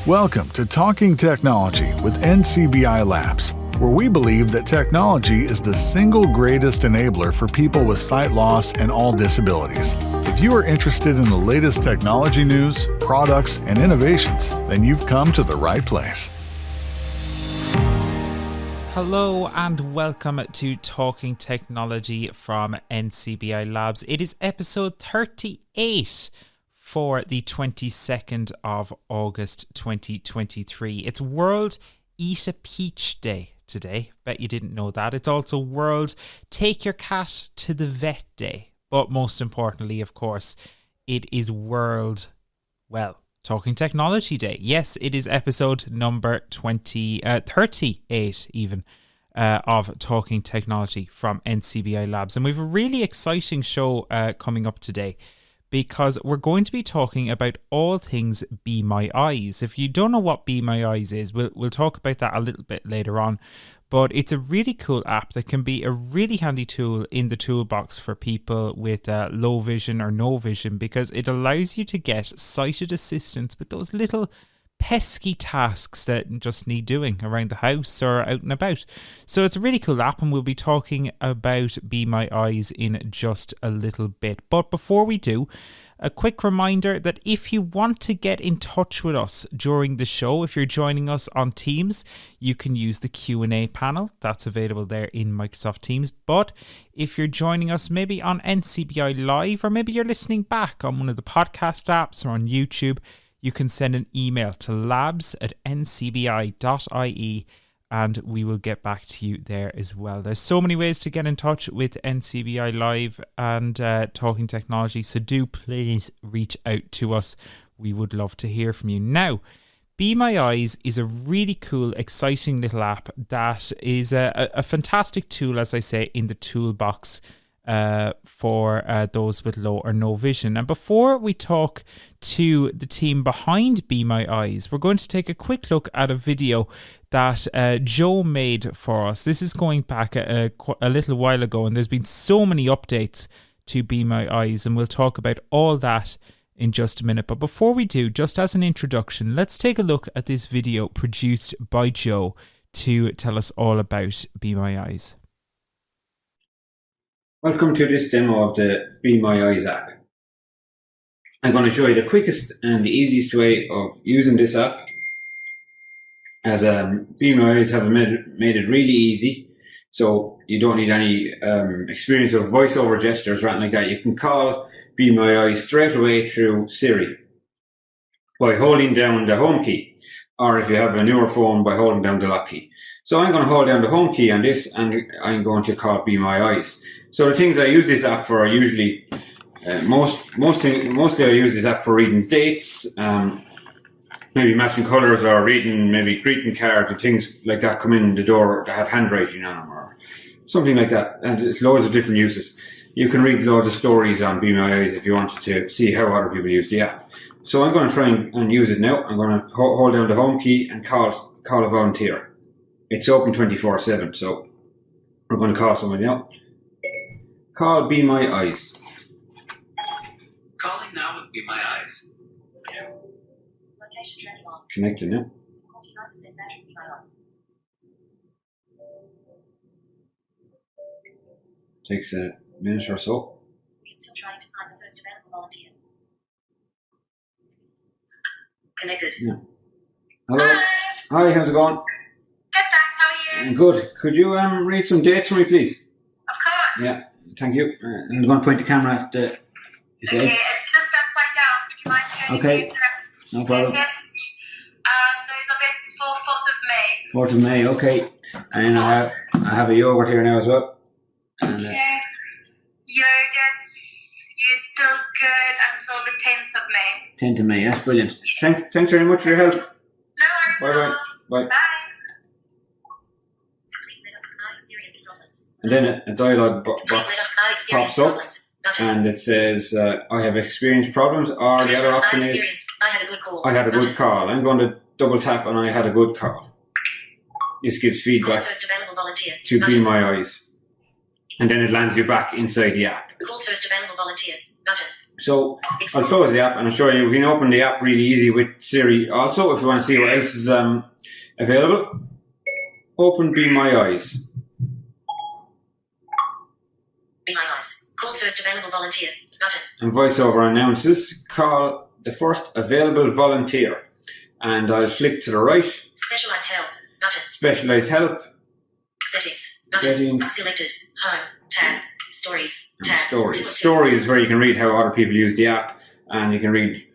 Welcome to Talking Technology with NCBI Labs, where we believe that technology is the single greatest enabler for people with sight loss and all disabilities. If you are interested in the latest technology news, products, and innovations, then you've come to the right place. Hello and welcome to Talking Technology from NCBI Labs. It is episode 38 for the 22nd of August 2023. It's World Eat a Peach Day today. Bet you didn't know that. It's also World Take Your Cat to the Vet Day. But most importantly, of course, it is World, Talking Technology Day. Yes, it is episode number 38 even of Talking Technology from NCBI Labs. And we have a really exciting show coming up today, because we're going to be talking about all things Be My Eyes. If you don't know what Be My Eyes is, we'll talk about that a little bit later on. But it's a really cool app that can be a really handy tool in the toolbox for people with low vision or no vision, because it allows you to get sighted assistance with those little pesky tasks that just need doing around the house or out and about. So it's a really cool app, and we'll be talking about Be My Eyes in just a little bit. But before we do, a quick reminder that if you want to get in touch with us during the show, if you're joining us on Teams, you can use the Q&A panel. That's available there in Microsoft Teams. But if you're joining us maybe on NCBI Live, or maybe you're listening back on one of the podcast apps or on YouTube, you can send an email to labs@ncbi.ie and we will get back to you there as well. There's so many ways to get in touch with NCBI Live and Talking Technology, so do please reach out to us. We would love to hear from you. Now, Be My Eyes is a really cool, exciting little app that is a fantastic tool, as I say, in the toolbox for those with low or no vision. And before we talk to the team behind Be My Eyes, we're going to take a quick look at a video that Joe made for us. This is going back a little while ago, and there's been so many updates to Be My Eyes, and we'll talk about all that in just a minute. But before we do, just as an introduction, let's take a look at this video produced by Joe to tell us all about Be My Eyes. Welcome to this demo of the Be My Eyes app. I'm going to show you the quickest and the easiest way of using this app, as Be My Eyes have made it really easy, so you don't need any experience of voiceover gestures or anything like that. You can call Be My Eyes straight away through Siri by holding down the home key, or if you have a newer phone, by holding down the lock key. So I'm going to hold down the home key on this, and I'm going to call Be My Eyes. So the things I use this app for are usually, mostly I use this app for reading dates, maybe matching colours, or reading maybe greeting cards and things like that come in the door that have handwriting on them or something like that. And it's loads of different uses. You can read loads of stories on Be My Eyes if you wanted to see how other people use the app. So I'm going to try and use it now. I'm going to hold down the home key and call a volunteer. It's open 24/7, so we're going to call somebody now. Call Be My Eyes. Calling now with Be My Eyes. Location tracking on. Connected now. 49% battery Be My Eye. Takes a minute or so. We're still trying to find the first available volunteer. Connected. Yeah. Hello. Hi, how's it going? Good, thanks. How are you? Good. Could you read some dates for me, please? Of course. Yeah. Thank you. I'm going to point the camera at the. Okay, it's just upside down. Would you mind turning Okay. it? No problem. Those are best for 4th of May. 4th of May, okay. And I have a yogurt here now as well. And, Okay. Yogurts, you're still good until the 10th of May. 10th of May, that's brilliant. Thanks very much for your help. No worries. Bye-bye. Bye. Bye. Please let us know experience in Rollins. And then a dialogue box Please let us know experience pops in up, Rollins. Gotcha. and it says, I have experienced problems, or the Please other let us know option is, experience. I had a good call. I had a good Gotcha. call. I'm going to double tap on I had a good call. This gives Call feedback first available volunteer. to Gotcha. Be My Eyes. And then it lands you back inside the app. Call first available volunteer. Gotcha. So I'll close the app and I'll show you. We can open the app really easy with Siri also if you want to see what else is available. Open Be My Eyes. Be My Eyes. Call first available volunteer. Button. And VoiceOver announces, call the first available volunteer. And I'll flick to the right. Specialized help. Button. Specialized help. Settings. Button. Settings. Selected. Home. Tab. Stories. Tab. Stories. Stories is where you can read how other people use the app, and you can read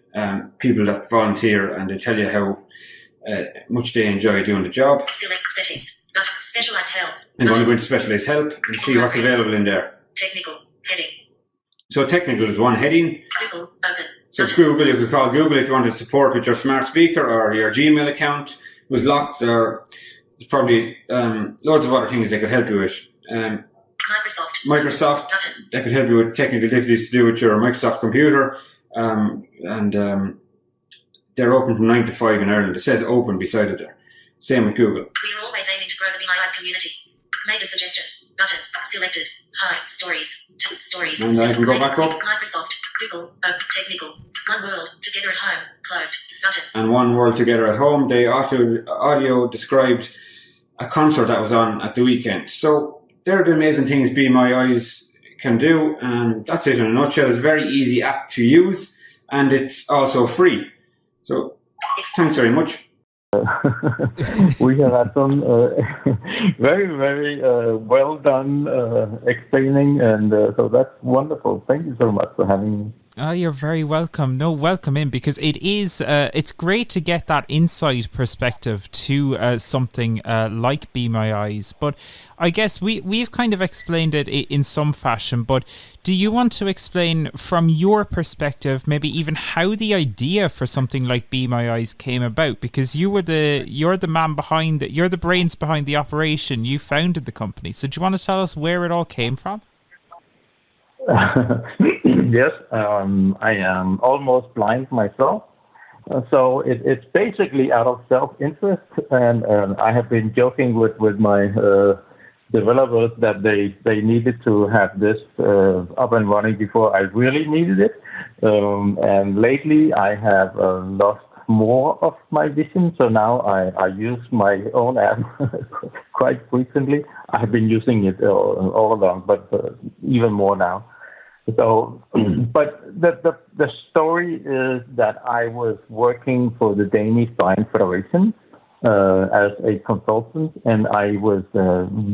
people that volunteer, and they tell you how much they enjoy doing the job. Select settings. Button. Specialized help. I'm going to go into specialized help and see what's available in there. Technical. Heading. So technical is one heading. Google. Open. So Google, you could call Google if you wanted support with your smart speaker or your Gmail account was locked, or there's probably loads of other things they could help you with. Microsoft, that could help you with technical difficulties to do with your Microsoft computer. And they're open from 9 to 5 in Ireland. It says open beside it there. Same with Google. We are always aiming to grow the Be My Eyes community. Make a suggestion. Button. Selected. Home. Stories. Stories. And I can go back up. Microsoft. Google. Technical. One World. Together at Home. Closed. Button. And One World Together at Home. They audio described a concert that was on at the weekend. So they're the amazing things Be My Eyes can do. And that's it in a nutshell. It's a very easy app to use. And it's also free. So thanks very much. We have had some very, very well done explaining, and so that's wonderful. Thank you so much for having me. Oh, you're very welcome. No, welcome in, because it is, it's great to get that inside perspective to something like Be My Eyes. But I guess we've kind of explained it in some fashion, but do you want to explain from your perspective, maybe even how the idea for something like Be My Eyes came about? Because you're the man behind it, you're the brains behind the operation, you founded the company. So do you want to tell us where it all came from? Yes, I am almost blind myself. So it's basically out of self-interest, and I have been joking with my developers that they needed to have this up and running before I really needed it. And lately I have lost more of my vision, so now I use my own app quite frequently. I have been using it all along, but even more now. So, but the story is that I was working for the Danish Blind Federation as a consultant, and I was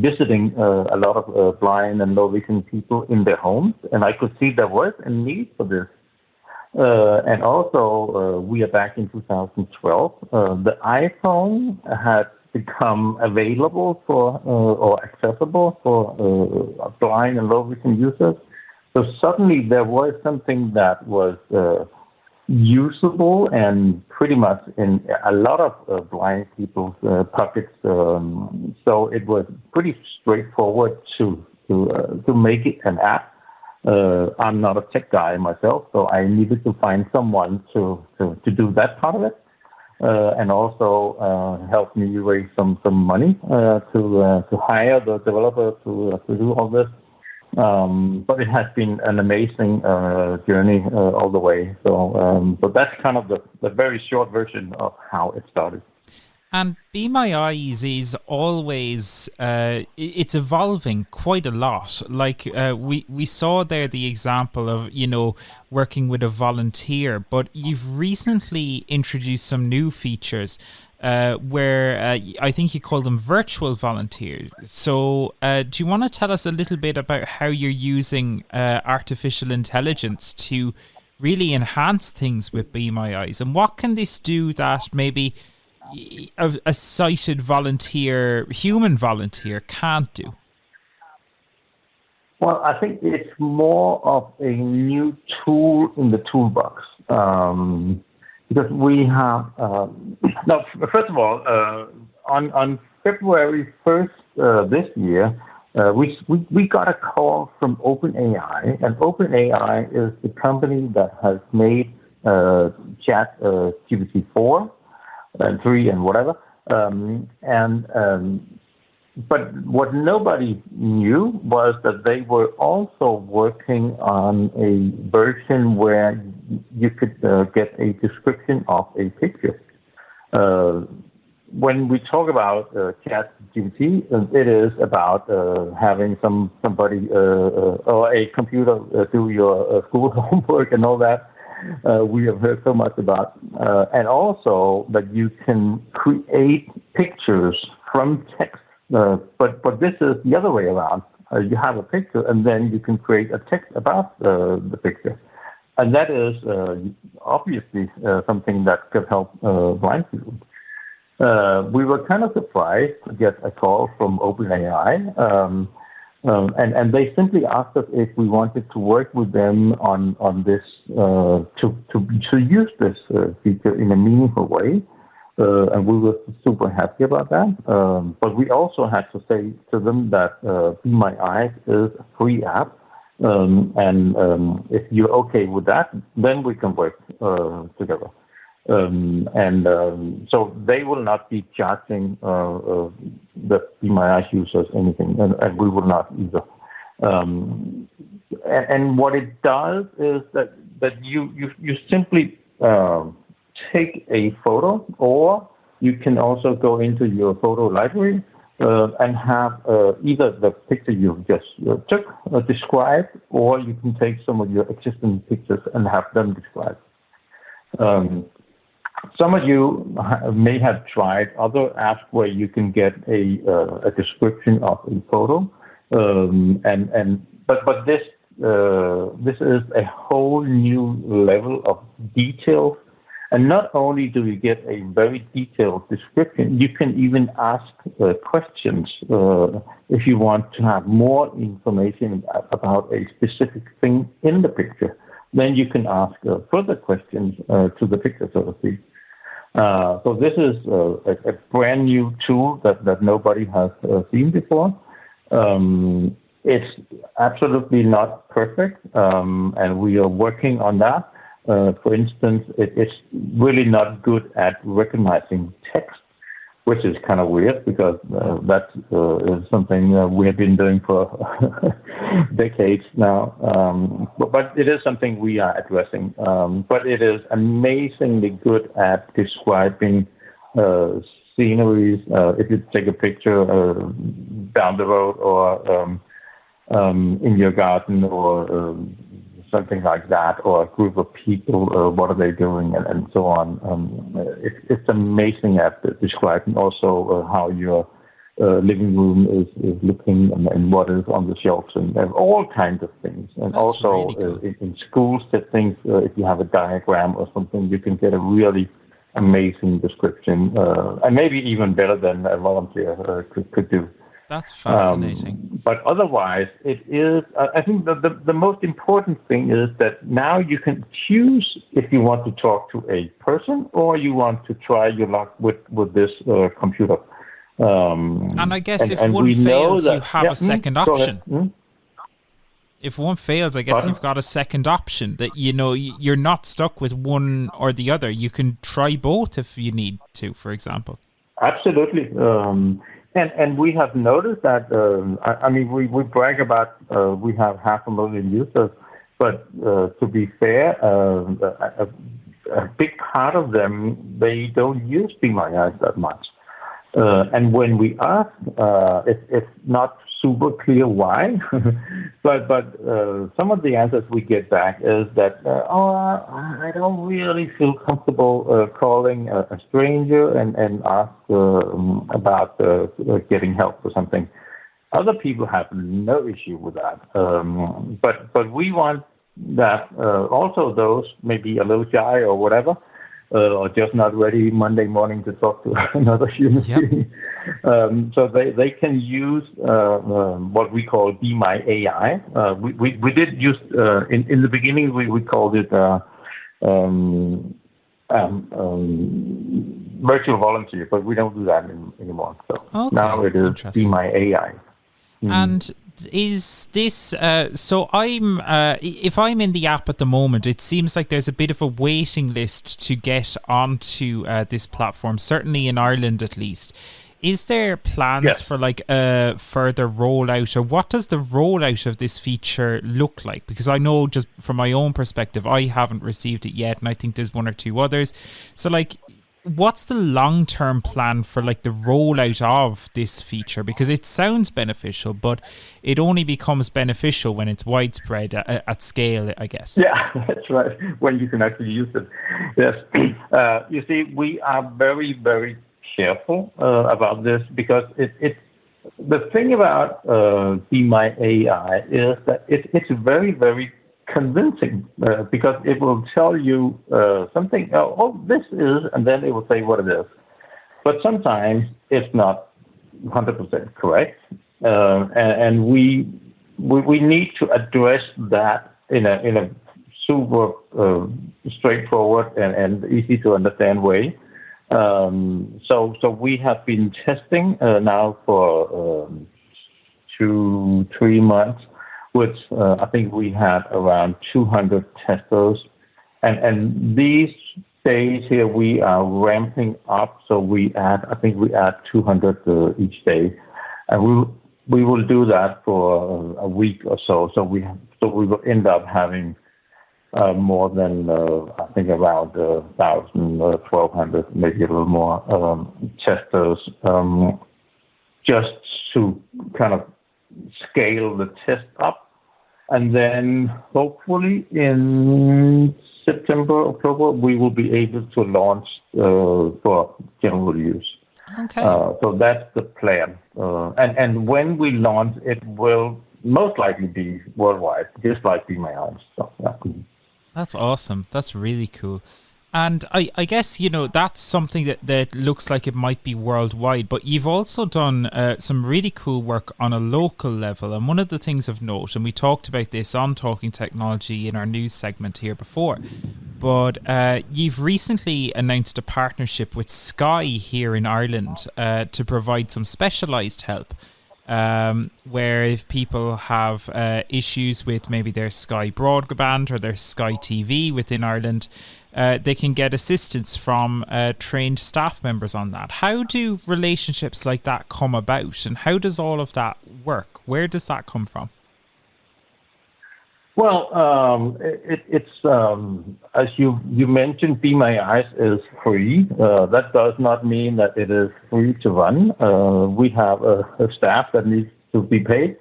visiting a lot of blind and low vision people in their homes, and I could see there was a need for this. And also, we are back in 2012. The iPhone had become available for or accessible for blind and low vision users. So suddenly there was something that was usable and pretty much in a lot of blind people's pockets. So it was pretty straightforward to make it an app. I'm not a tech guy myself, so I needed to find someone to do that part of it, and also help me raise some money to hire the developer to do all this. But it has been an amazing journey all the way. So that's kind of the very short version of how it started. And Be My Eyes is always, it's evolving quite a lot. Like we saw there the example of, working with a volunteer, but you've recently introduced some new features where I think you call them virtual volunteers. So do you want to tell us a little bit about how you're using artificial intelligence to really enhance things with Be My Eyes? And what can this do that maybe a sighted volunteer, human volunteer, can't do? Well, I think it's more of a new tool in the toolbox. Because we have, now, first of all, on February 1st this year, we got a call from OpenAI, and OpenAI is the company that has made Chat GPT 4 and 3 and whatever, and but what nobody knew was that they were also working on a version where you could get a description of a picture. When we talk about ChatGPT, it is about having somebody or a computer do your school homework and all that. We have heard so much about, and also that you can create pictures from text. But this is the other way around. You have a picture, and then you can create a text about the picture, and that is obviously something that could help blind people. We were kind of surprised to get a call from OpenAI, and they simply asked us if we wanted to work with them on this to use this feature in a meaningful way. And we were super happy about that. But we also had to say to them that Be My Eyes is a free app. And if you're okay with that, then we can work together. So they will not be charging the Be My Eyes users anything, and we will not either. And what it does is that you simply take a photo, or you can also go into your photo library and have either the picture you just took described, or you can take some of your existing pictures and have them described. Some of you may have tried other apps where you can get a description of a photo, but this is a whole new level of detail. And not only do you get a very detailed description, you can even ask questions if you want to have more information about a specific thing in the picture. Then you can ask further questions to the picture, so to speak. So this is a brand new tool that nobody has seen before. It's absolutely not perfect, and we are working on that. For instance, it's really not good at recognizing text, which is kind of weird because that is something we have been doing for decades now. But it is something we are addressing. But it is amazingly good at describing sceneries. If you take a picture down the road or in your garden or something like that, or a group of people, what are they doing, and so on. It's amazing at describing also how your living room is looking and what is on the shelves and all kinds of things. And That's also really cool. in school settings, if you have a diagram or something, you can get a really amazing description, and maybe even better than a volunteer could do. That's fascinating. But otherwise, it is. I think the most important thing is that now you can choose if you want to talk to a person or you want to try your luck with this computer. And I guess if one fails, you have a second option. If one fails, I guess you've got a second option that, you're not stuck with one or the other. You can try both if you need to, for example. Absolutely. And we have noticed that, we brag about we have 500,000 users, but to be fair, a big part of them, they don't use Be My Eyes that much. And when we ask, it's not super clear why, but some of the answers we get back is that, I don't really feel comfortable calling a stranger and ask about getting help or something. Other people have no issue with that, but we want that also those maybe a little shy or whatever, or just not ready Monday morning to talk to another human being. So they can use what we call Be My AI. We did use, in the beginning, we called it virtual volunteer, but we don't do that anymore. So now it is Be My AI. And is this so I'm if I'm in the app at the moment, it seems like there's a bit of a waiting list to get onto this platform, certainly in Ireland at least. Is there plans Yes. for like a further rollout, or what does the rollout of this feature look like? Because I know just from my own perspective, I haven't received it yet, and I think there's one or two others. So like, what's the long-term plan for like the rollout of this feature? Because it sounds beneficial, but it only becomes beneficial when it's widespread at scale, I guess. Yeah, that's right. When you can actually use it. Yes. You see, we are very, very careful about this because it's the thing about Be My AI is that it's very, very convincing because it will tell you something. Oh, this is, and then it will say what it is. But sometimes it's not 100% correct, and we need to address that in a super straightforward and easy to understand way. So we have been testing now for 2-3 months, which I think we had around 200 testers, and these days here we are ramping up. So we add 200 each day, and we will do that for a week or so. So we will end up having more than I think around 1,000, 1,200, maybe a little more testers, just to kind of scale the test up. And then hopefully in September, October, we will be able to launch for general use. Okay. So that's the plan. And when we launch, it will most likely be worldwide, just like Be My Eyes. So, yeah. That's awesome. That's really cool. And I guess, that's something that looks like it might be worldwide, but you've also done some really cool work on a local level. And one of the things of note, and we talked about this on Talking Technology in our news segment here before, but you've recently announced a partnership with Sky here in Ireland to provide some specialised help. Where if people have issues with maybe their Sky broadband or their Sky TV within Ireland, they can get assistance from trained staff members on that. How do relationships like that come about, and how does all of that work? Where does that come from? Well, it's as you mentioned, Be My Eyes is free. That does not mean that it is free to run. We have a staff that needs to be paid.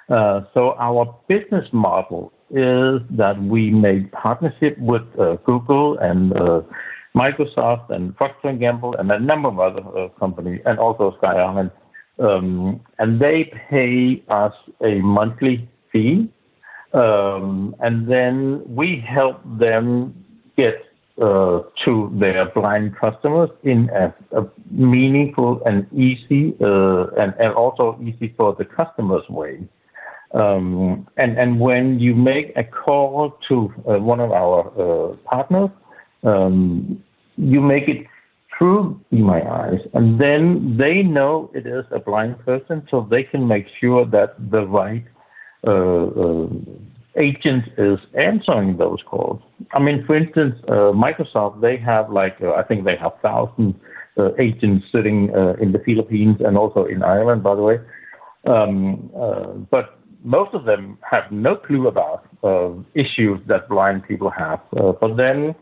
So our business model is that we make partnership with Google and Microsoft and Procter & Gamble and a number of other companies, and also Sky Ireland. And they pay us a monthly fee. And then we help them get to their blind customers in a meaningful and easy, and also easy for the customers way. And when you make a call to one of our partners, you make it through Be My Eyes, and then they know it is a blind person, so they can make sure that the right agent is answering those calls. I mean, for instance, Microsoft, they have I think they have 1,000 agents sitting in the Philippines and also in Ireland, by the way. But most of them have no clue about issues that blind people have. But then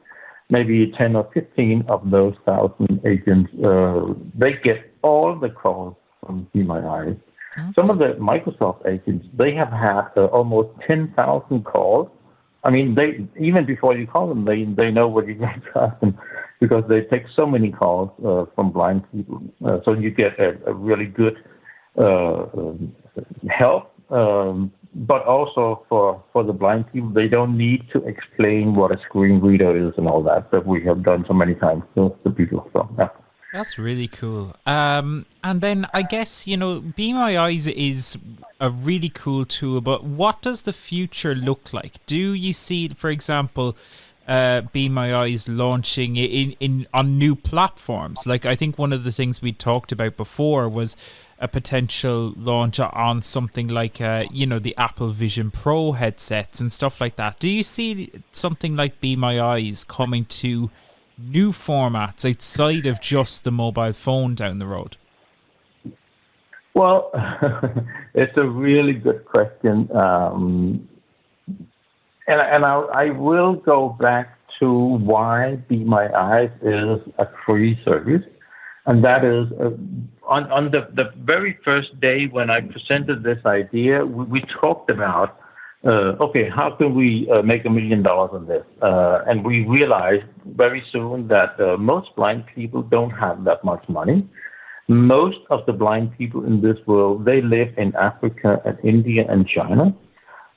maybe 10 or 15 of those 1,000 agents, they get all the calls from Be My Eyes. Okay. Some of the Microsoft agents, they have had almost 10,000 calls. I mean, they even before you call them, they know what you're going to ask them because they take so many calls from blind people. So you get a really good help. But also for the blind people, they don't need to explain what a screen reader is and all that we have done so many times to people. So, yeah. That's really cool. And then I guess, Be My Eyes is a really cool tool, but what does the future look like? Do you see, for example, Be My Eyes launching on new platforms? Like, I think one of the things we talked about before was a potential launch on something like, the Apple Vision Pro headsets and stuff like that. Do you see something like Be My Eyes coming to new formats outside of just the mobile phone down the road? Well, it's a really good question. I will go back to why Be My Eyes is a free service. And that is on the very first day when I presented this idea, we talked about, okay, how can we make $1 million on this? And we realized very soon that most blind people don't have that much money. Most of the blind people in this world, they live in Africa and India and China.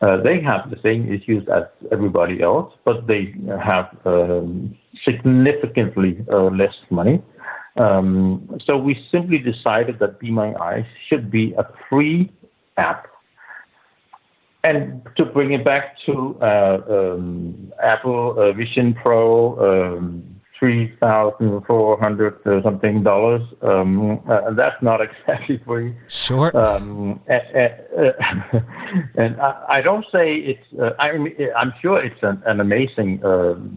They have the same issues as everybody else, but they have significantly less money. So we simply decided that Be My Eyes should be a free app. And to bring it back to Apple Vision Pro, $3,400 something dollars. That's not exactly free. Sure. And I don't say it's. I'm sure it's an amazing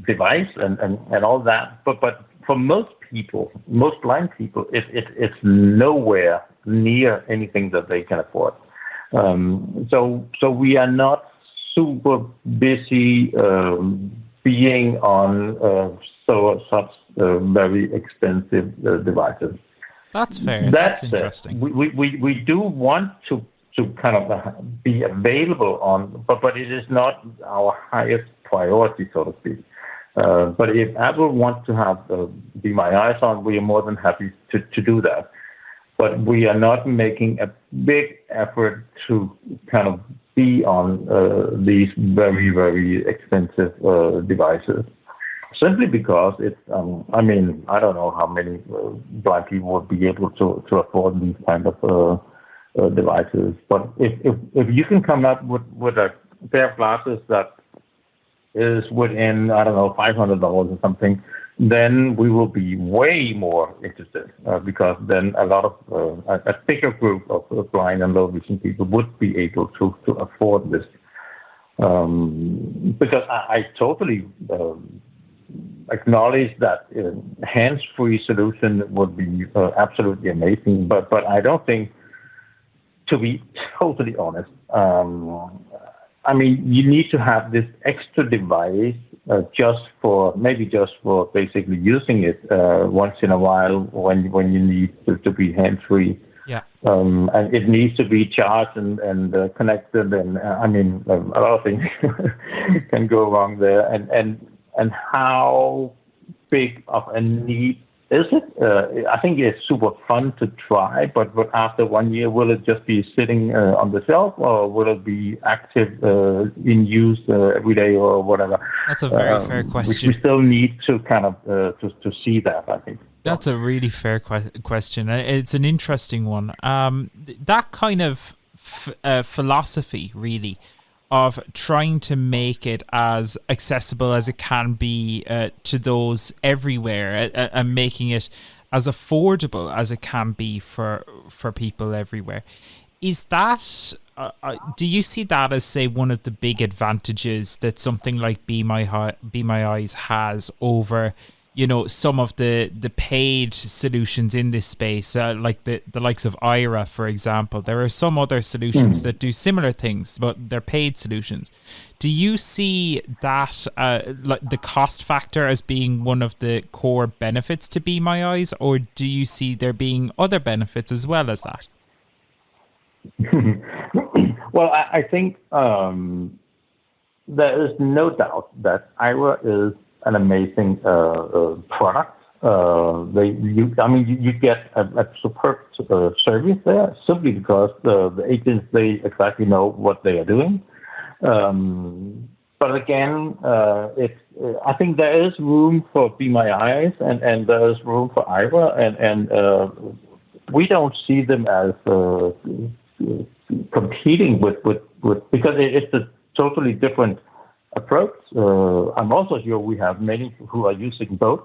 device and all that. But for most people, most blind people, it's nowhere near anything that they can afford. So we are not super busy being on such very expensive devices. That's fair. That's interesting. We do want to kind of be available on, but it is not our highest priority, so to speak. But if Apple wants to have Be My Eyes on, we are more than happy to do that. But we are not making a big effort to kind of be on these very, very expensive devices. Simply because it's, I don't know how many blind people would be able to afford these kind of devices. But if you can come up with a pair of glasses that is within, $500 or something, then we will be way more interested because then a lot of a bigger group of blind and low vision people would be able to afford this. Because I totally acknowledge that hands-free solution would be absolutely amazing, but I don't think, to be totally honest, you need to have this extra device just for basically using it once in a while when you need to be hands-free. Yeah. And it needs to be charged and connected, and a lot of things can go wrong there. And how big of a need is it? I think it's super fun to try, but after 1 year, will it just be sitting on the shelf, or will it be active in use every day or whatever? That's a very fair question. We still need to kind of to see that, I think. That's a really fair question. It's an interesting one. That kind of philosophy, really, of trying to make it as accessible as it can be to those everywhere, and making it as affordable as it can be for people everywhere. Is that, do you see that as, say, one of the big advantages that something like Be My Eyes has over, some of the paid solutions in this space, like the likes of Ira, for example? There are some other solutions that do similar things, but they're paid solutions. Do you see that, like the cost factor, as being one of the core benefits to Be My Eyes, or do you see there being other benefits as well as that? Well, I think there is no doubt that Ira is an amazing product. You get a superb service there simply because the agents, they exactly know what they are doing. But again, I think there is room for Be My Eyes and there is room for Ira, and we don't see them as competing with because it's a totally different approach. I'm also sure we have many who are using both,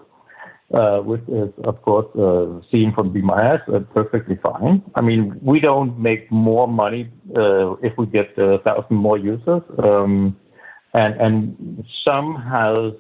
which is, of course, seen from Be My Eyes, perfectly fine. We don't make more money if we get 1,000 more users, and some has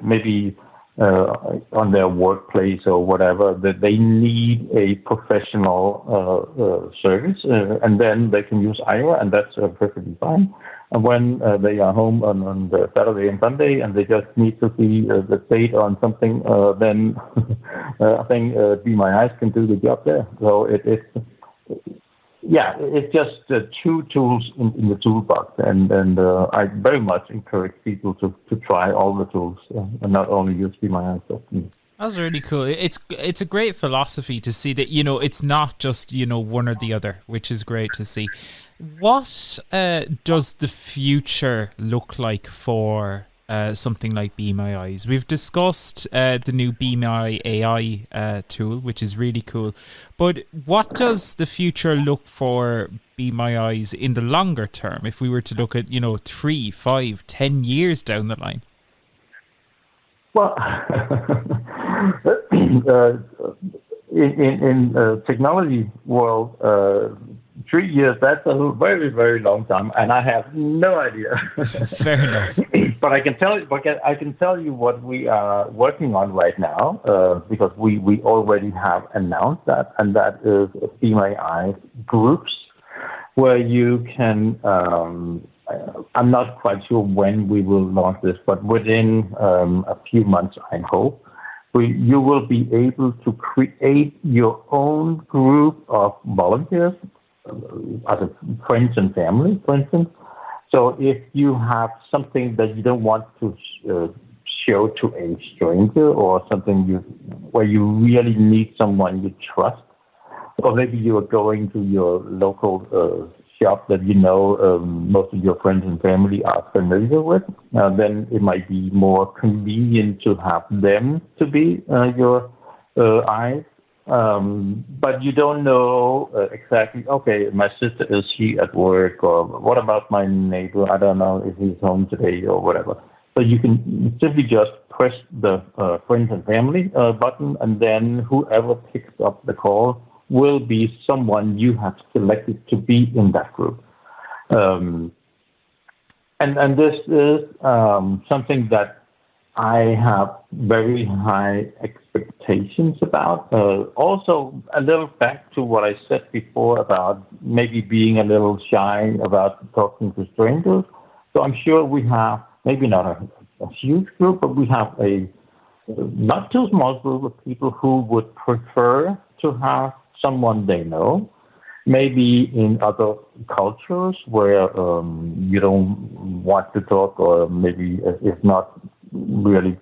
maybe on their workplace or whatever, that they need a professional service, and then they can use Ira, and that's perfectly fine. And when they are home on the Saturday and Sunday, and they just need to see the state on something, then I think Be My Eyes can do the job there. So it's just two tools in the toolbox, and I very much encourage people to try all the tools and not only use Be My Eyes. That's really cool. It's a great philosophy to see that, it's not just, one or the other, which is great to see. What does the future look like for something like Be My Eyes? We've discussed the new Be My AI tool, which is really cool. But what does the future look for Be My Eyes in the longer term, if we were to look at, 3, 5, 10 years down the line? Well, in technology world, 3 years, that's a very, very long time, and I have no idea. Fair enough. But I can tell you what we are working on right now, because we already have announced that, and that is Be My Eyes groups, where you can. I'm not quite sure when we will launch this, but within a few months, I hope, you will be able to create your own group of volunteers, as a friends and family, for instance. So if you have something that you don't want to show to a stranger, or something where you really need someone you trust, or maybe you are going to your local shop that most of your friends and family are familiar with, then it might be more convenient to have them to be your eyes. But you don't know exactly, okay, my sister, is she at work? Or what about my neighbor? I don't know if he's home today or whatever. So you can simply just press the friends and family button, and then whoever picks up the call will be someone you have selected to be in that group. And this is something that I have very high expectations about. Also, a little back to what I said before about maybe being a little shy about talking to strangers. So I'm sure we have, maybe not a huge group, but we have a not too small group of people who would prefer to have someone they know, maybe in other cultures where you don't want to talk, or maybe it's not really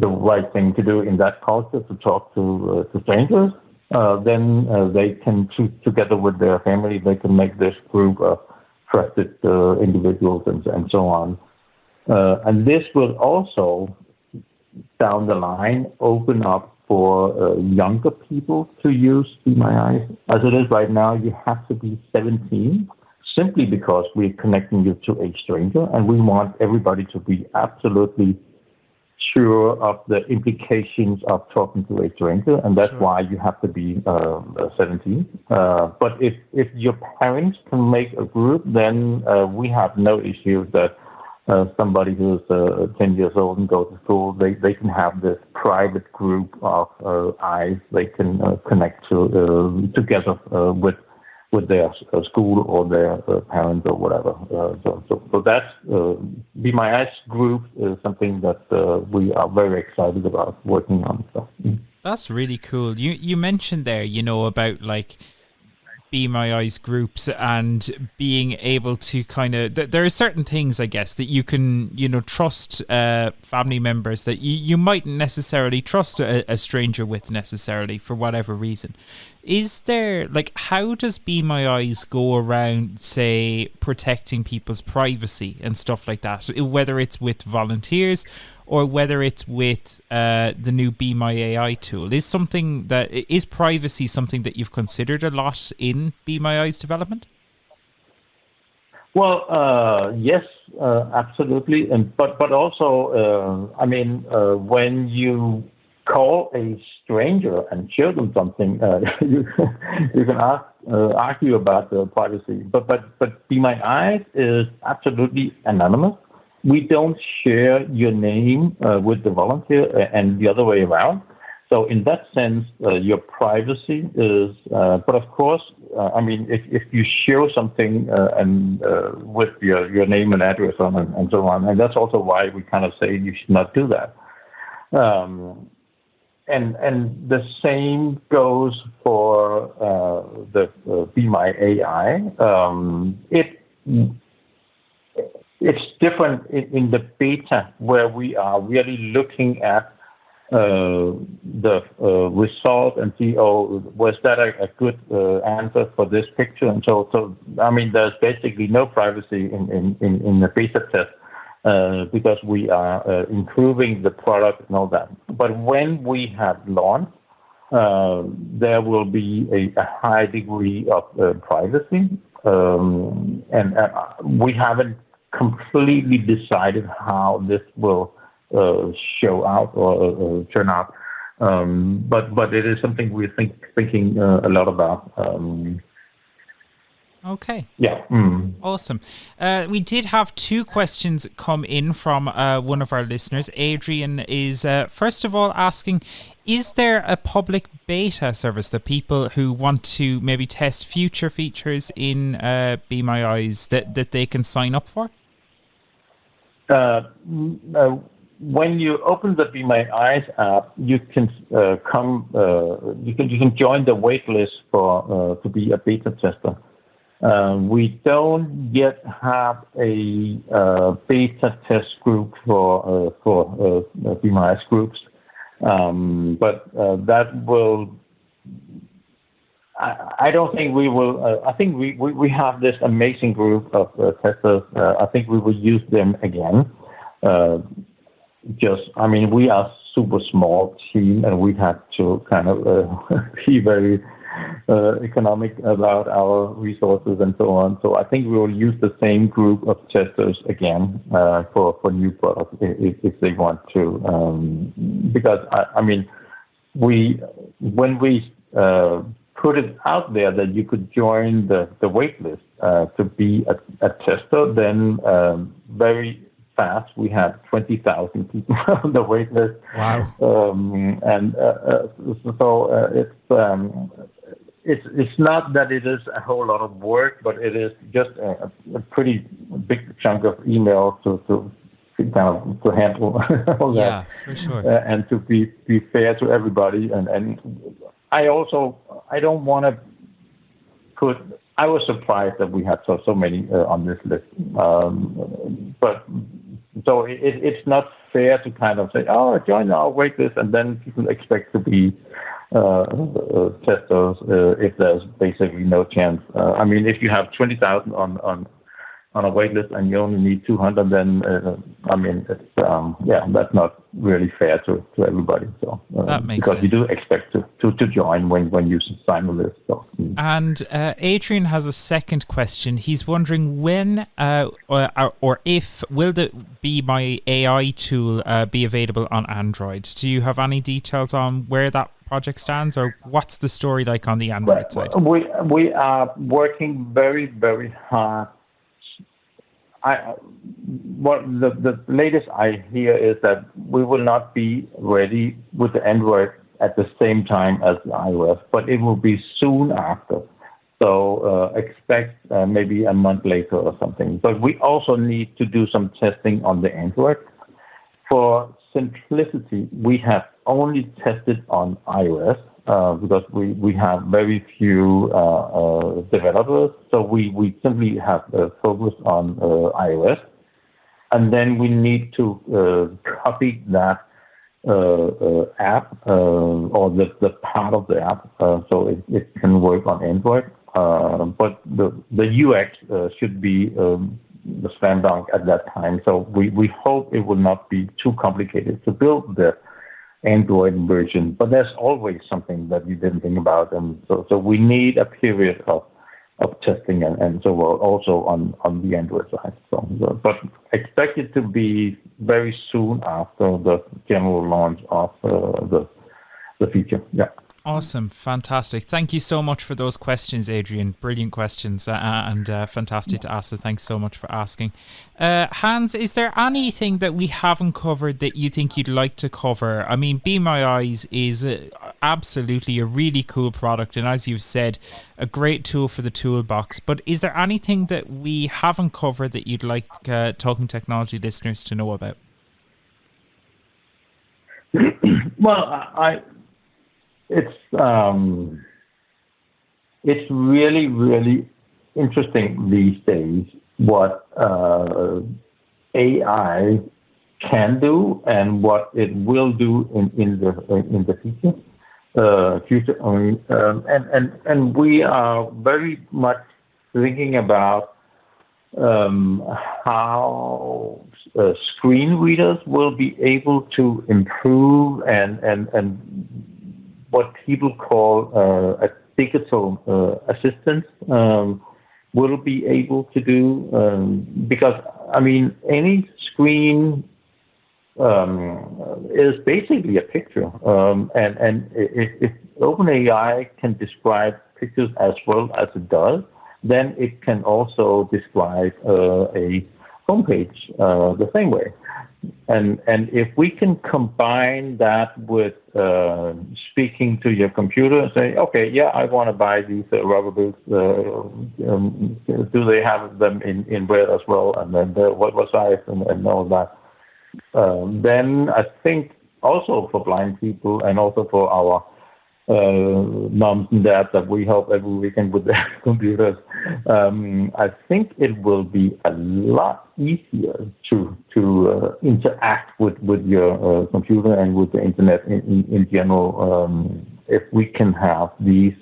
the right thing to do in that culture to talk to strangers. Then they can choose together with their family. They can make this group of trusted individuals and so on. And this will also, down the line, open up for younger people to use Be My Eyes. As it is right now, you have to be 17, simply because we're connecting you to a stranger, and we want everybody to be absolutely sure of the implications of talking to a stranger, and that's why you have to be 17. But if your parents can make a group, then we have no issue that somebody who's 10 years old and goes to school, they can have this private group of eyes they can connect to together with their school or their parents or whatever. So that's Be My Eyes group is something that we are very excited about working on. So. That's really cool. You mentioned there, about like Be My Eyes groups and being able to kind of, there are certain things, I guess, that you can, trust family members that you mightn't necessarily trust a stranger with necessarily for whatever reason. Is there, like, how does Be My Eyes go around, say, protecting people's privacy and stuff like that, whether it's with volunteers or whether it's with the new Be My AI tool? Is privacy something that you've considered a lot in Be My Eyes development? Well, yes, absolutely, but also, when you call a stranger and show them something, you can argue about the privacy. But Be My Eyes is absolutely anonymous. we don't share your name with the volunteer and the other way around. So in that sense, your privacy is, but of course, I mean, if you show something and with your name and address on and so on, and that's also why we kind of say you should not do that. And the same goes for the Be My AI. It's different in the beta where we are really looking at the result and see, was that a good answer for this picture? And so I mean, there's basically no privacy in the beta test because we are improving the product and all that. But when we have launched, there will be a high degree of privacy, and we haven't completely decided how this will show out or turn out, but it is something we're thinking a lot about. Okay. Yeah. Awesome. We did have 2 questions come in from one of our listeners. Adrian is first of all asking, is there a public beta service that people who want to maybe test future features in Be My Eyes that they can sign up for? When you open the Be My Eyes app, you can you can join the wait list for to be a beta tester. We don't yet have a beta test group for Be My Eyes groups, but that will. I don't think we will. I think we have this amazing group of testers. I think we will use them again. I mean, we are super small team, and we have to kind of be very economic about our resources and so on. So I think we will use the same group of testers again for new products if they want to. Because I mean, when we put it out there that you could join the wait list to be a tester, then very fast we had 20,000 people on the wait list. Wow. It's not that it is a whole lot of work, but it is just a pretty big chunk of email to handle all that. Yeah, for sure. And to be fair to everybody. And I don't want to put. I was surprised that we had so many on this list, but so it's not fair to kind of say, join our wait list, and then people expect to be testers if there's basically no chance. I mean, if you have 20,000 on a wait list and you only need 200, then I mean, it's that's not really fair to everybody. So that makes because sense. you do expect to join when you sign the list. So. And Adrian has a second question. He's wondering when or if will the Be My AI tool be available on Android? Do you have any details on where that project stands, or what's the story like on the Android side? We are working very, very hard. The latest I hear is that we will not be ready with the Android at the same time as the iOS, but it will be soon after. So expect maybe a month later or something. But we also need to do some testing on the Android. For simplicity, we have only tested on iOS because we have very few developers. So we simply have focused on iOS. And then we need to copy that app or the part of the app so it can work on Android. But the UX should be the slam dunk at that time. So we hope it will not be too complicated to build the Android version. But there's always something that we didn't think about, and so we need a period of testing and so also on the Android side. So, but expect it to be very soon after the general launch of the feature. Yeah. Awesome. Fantastic. Thank you so much for those questions, Adrian. Brilliant questions and fantastic to ask. So thanks so much for asking. Hans, is there anything that we haven't covered that you think you'd like to cover? I mean, Be My Eyes is absolutely a really cool product. And as you've said, a great tool for the toolbox. But is there anything that we haven't covered that you'd like Talking Technology listeners to know about? Well, it's really, really interesting these days what AI can do and what it will do in the future. And we are very much thinking about how screen readers will be able to improve and what people call a digital assistant will be able to do. Because, I mean, any screen is basically a picture. And if OpenAI can describe pictures as well as it does, then it can also describe a homepage the same way. And if we can combine that with speaking to your computer and say, okay, yeah, I want to buy these rubber boots. Do they have them in red as well? And then what size and all that. Then I think also for blind people and also for our moms and dads that we help every weekend with their computers, I think it will be a lot easier to interact with your computer and with the internet in general if we can have these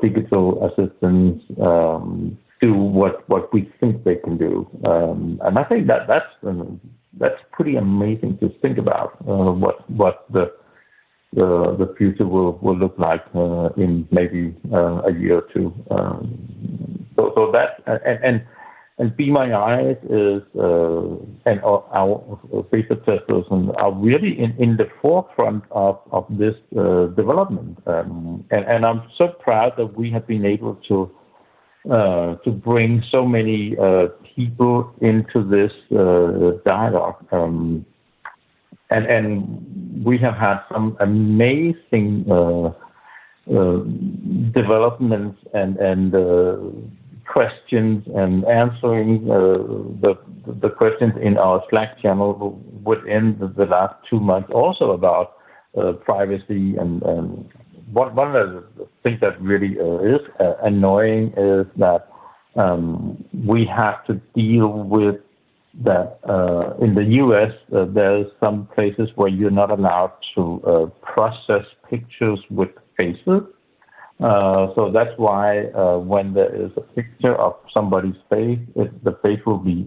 digital assistants do what we think they can do. And I think that's pretty amazing to think about what the future will look like in maybe a year or two. So that and Be My Eyes is and our beta testers are really in the forefront of this development. And I'm so proud that we have been able to bring so many people into this dialogue. And we have had some amazing developments and questions and answering the questions in our Slack channel within the last 2 months, also about privacy. And one of the things that really is annoying is that we have to deal with that in the US, there's some places where you're not allowed to process pictures with faces. So that's why when there is a picture of somebody's face, the face will be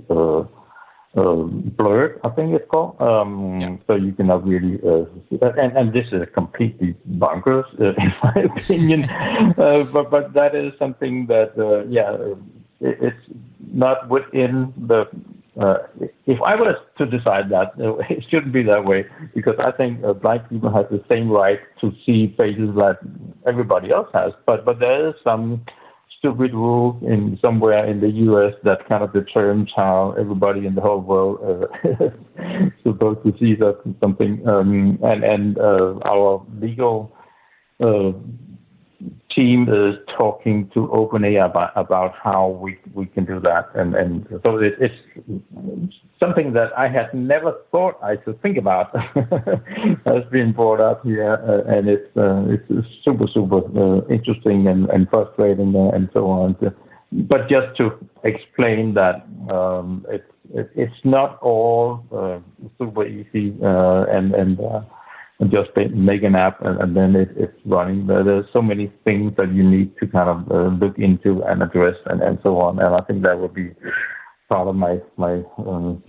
blurred, I think it's called. So you cannot really see that. And this is completely bonkers, in my opinion. But that is something that, it's not within the... if I was to decide that, it shouldn't be that way, because I think blind people have the same right to see faces that everybody else has. But there is some stupid rule in somewhere in the U.S. that kind of determines how everybody in the whole world is supposed to see something. And our legal team is talking to OpenAI about how we can do that, and so it's something that I had never thought I should think about has been brought up here, and it's super interesting and frustrating and so on. But just to explain that it's not all super easy and just make an app and then it's running. There's so many things that you need to kind of look into and address and so on. And I think that will be part of my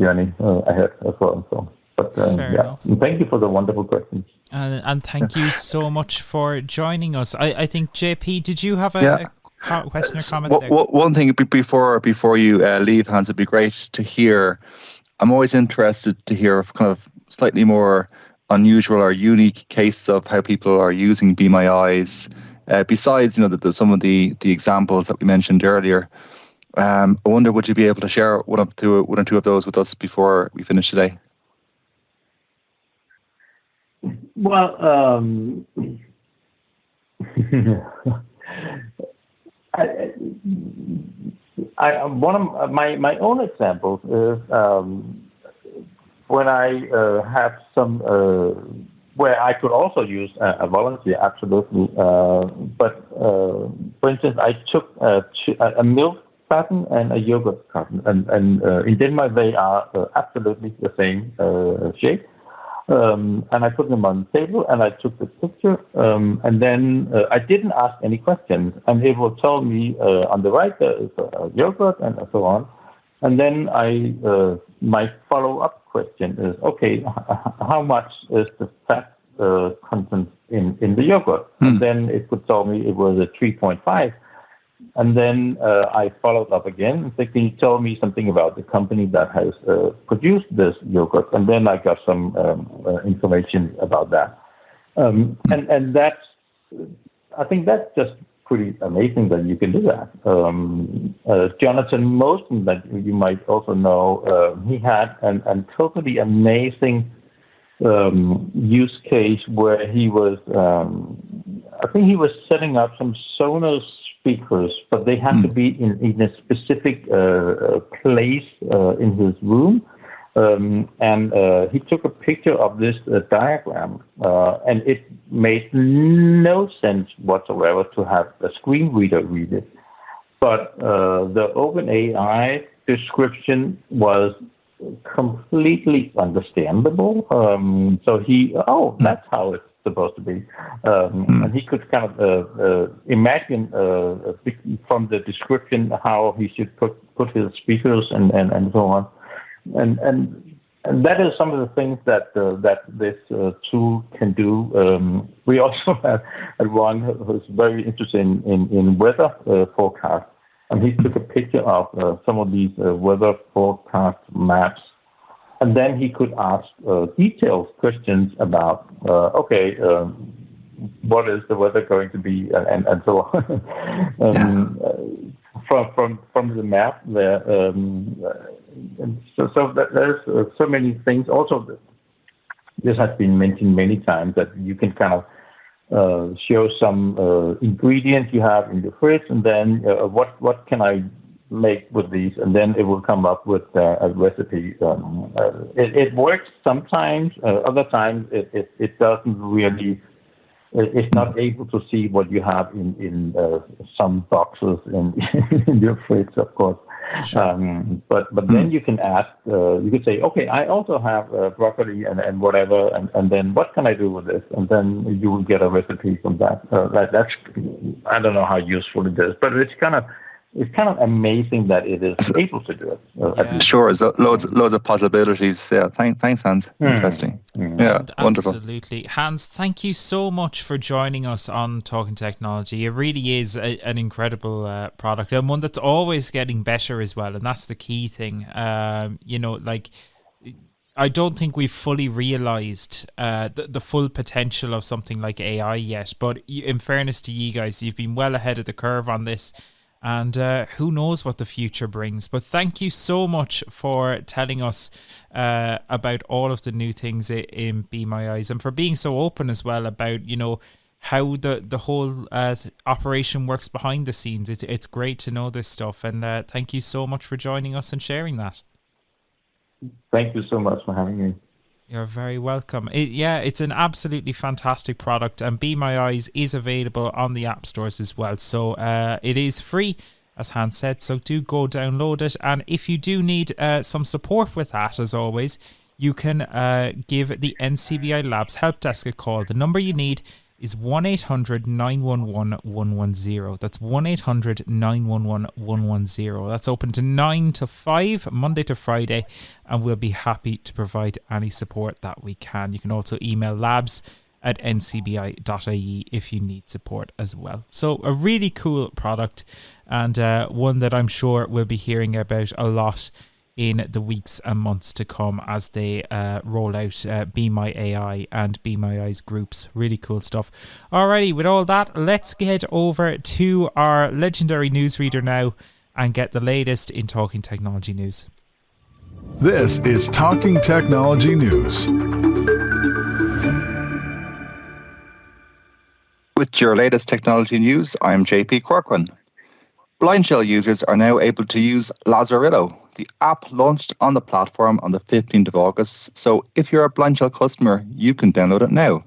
journey ahead as well. So, but thank you for the wonderful questions. And thank you so much for joining us. I think JP, did you have a question or comment there? One thing before you leave, Hans, it'd be great to hear. I'm always interested to hear kind of slightly more unusual or unique case of how people are using Be My Eyes, besides some of the examples that we mentioned earlier? I wonder, would you be able to share one or two of those with us before we finish today? Well, one of my own examples is when I have some where I could also use a volunteer, absolutely. But for instance, I took a milk carton and a yogurt carton, and in Denmark they are absolutely the same shape. And I put them on the table, and I took the picture, and then I didn't ask any questions, and it will tell me on the right there is a yogurt and so on, and then my follow-up question is, okay, how much is the fat content in the yogurt? And then it could tell me it was a 3.5. And then I followed up again and said, can you tell me something about the company that has produced this yogurt? And then I got some information about that. And that's, I think that's just pretty amazing that you can do that. Jonathan Mosten, that you might also know, he had a totally amazing use case where he was, I think he was setting up some Sonos speakers, but they had to be in a specific place in his room. And he took a picture of this diagram, and it made no sense whatsoever to have a screen reader read it. But the OpenAI description was completely understandable. So that's how it's supposed to be. And he could kind of imagine from the description how he should put his speakers and so on. And that is some of the things that this tool can do. We also had one who's very interested in weather forecast, and he took a picture of some of these weather forecast maps, and then he could ask detailed questions about what is the weather going to be, and so on. From the map there. And so there's so many things. Also, this has been mentioned many times that you can kind of show some ingredients you have in the fridge, and then what can I make with these, and then it will come up with a recipe. It works sometimes. Other times it doesn't really. It's not able to see what you have in some boxes in your fridge, of course. Sure. But then you can ask, you could say, okay, I also have broccoli and whatever, and then what can I do with this? And then you will get a recipe from that. That's I don't know how useful it is, but it's kind of amazing that it is able to do it. Sure, there's loads of possibilities. Yeah, thanks, Hans. Interesting. Yeah, wonderful. Absolutely. Hans, thank you so much for joining us on Talking Technology. It really is an incredible product, and one that's always getting better as well, and that's the key thing. I don't think we've fully realized the full potential of something like AI yet, but in fairness to you guys, you've been well ahead of the curve on this. And who knows what the future brings. But thank you so much for telling us about all of the new things in Be My Eyes, and for being so open as well about, how the whole operation works behind the scenes. It's great to know this stuff. And thank you so much for joining us and sharing that. Thank you so much for having me. You're very welcome. It's an absolutely fantastic product, and Be My Eyes is available on the app stores as well. So it is free, as Hans said, so do go download it. And if you do need some support with that, as always, you can give the NCBI Labs help desk a call. The number you need is 1-800-911-110. That's 1-800-911-110. That's open to 9 to 5, Monday to Friday, and we'll be happy to provide any support that we can. You can also email labs@ncbi.ie if you need support as well. So a really cool product, and one that I'm sure we'll be hearing about a lot in the weeks and months to come as they roll out Be My AI and Be My Eyes groups. Really cool stuff. Alrighty, with all that, let's get over to our legendary newsreader now and get the latest in Talking Technology news. This is Talking Technology News. With your latest technology news, I'm JP Corcoran. Blind Shell users are now able to use Lazarillo. The app launched on the platform on the 15th of August, so if you're a Blind Shell customer, you can download it now.